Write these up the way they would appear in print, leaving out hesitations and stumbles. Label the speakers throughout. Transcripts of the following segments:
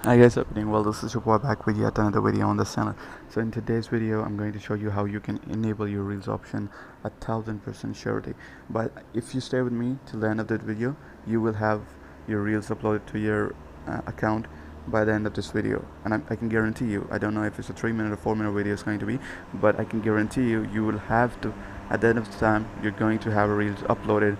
Speaker 1: Hi guys, happening? Well, this is your boy back with yet another video on this channel. So in today's video, I'm going to show you how you can enable your Reels option 1000% surety. But if you stay with me till the end of that video, you will have your Reels uploaded to your account by the end of this video. And I can guarantee you, I don't know if it's a 3-minute or 4-minute video it's going to be, but I can guarantee you, you will have to, at the end of the time, you're going to have a Reels uploaded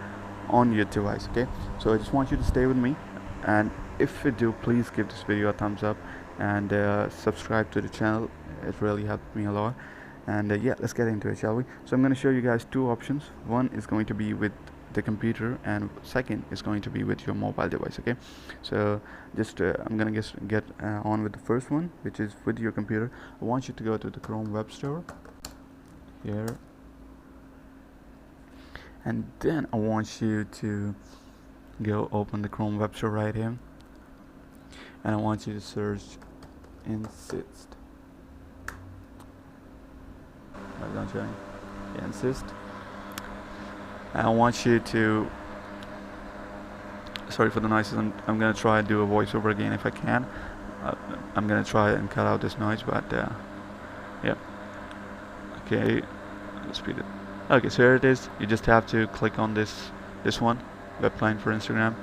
Speaker 1: on your device. Okay, so I just want you to stay with me, and if you do, please give this video a thumbs up and subscribe to the channel. It really helped me a lot. And yeah, let's get into it, shall we? So I'm going to show you guys two options. One is going to be with the computer, and second is going to be with your mobile device. Okay, so just I'm gonna get on with the first one, which is with your computer. I want you to go to the Chrome web store here, and then I want you to go open the Chrome web store right here, and I want you to search insist. Don't show me. Yeah, insist. And I want you to, sorry for the noises, I'm gonna try to do a voiceover again if I can. I'm gonna try and cut out this noise, but yeah. Okay, let's speed it. Okay, so here it is. You just have to click on this one, web client for Instagram,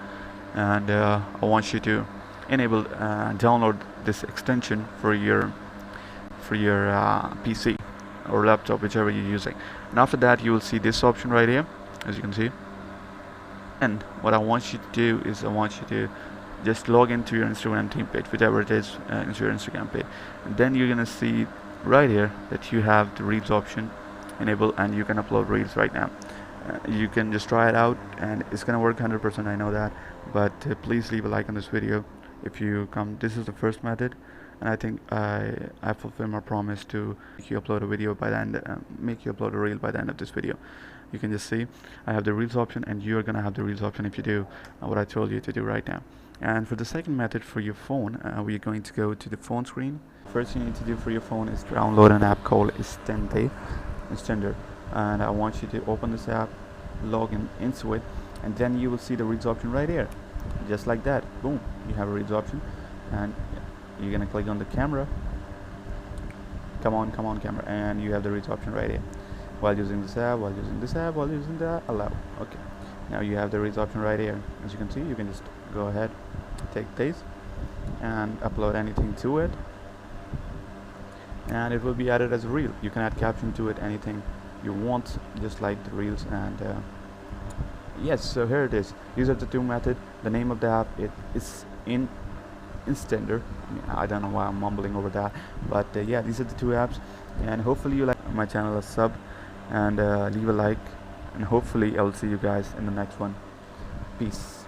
Speaker 1: and I want you to enable download this extension for your PC or laptop, whichever you're using. And after that, you will see this option right here, as you can see. And what I want you to do is I want you to just log into your Instagram team page, whichever it is, into your Instagram page, and then you're gonna see right here that you have the Reels option enabled, and you can upload Reels right now. You can just try it out, and it's gonna work 100%. I know that, but please leave a like on this video if you come. This is the first method, and I think I fulfill my promise to make you upload a video by the end, make you upload a reel by the end of this video. You can just see I have the Reels option, and you're gonna have the Reels option if you do what I told you to do right now. And for the second method, for your phone, we're going to go to the phone screen. First you need to do for your phone is download an app called Extender, and I want you to open this app, log into it, and then you will see the Reels option right here, just like that. Boom, you have a Reels option, and you're gonna click on the camera. Come on camera, and you have the Reels option right here. While using this app, while using that, allow. Okay, now you have the Reels option right here. As you can see, you can just go ahead, take this and upload anything to it, and it will be added as a reel. You can add caption to it, anything you want, just like the Reels. And yes, so here it is. These are the two methods. The name of the app, it is Instander. I don't know why I'm mumbling over that, but yeah, these are the two apps. And hopefully you like my channel, a sub, and leave a like, and hopefully I'll see you guys in the next one. Peace.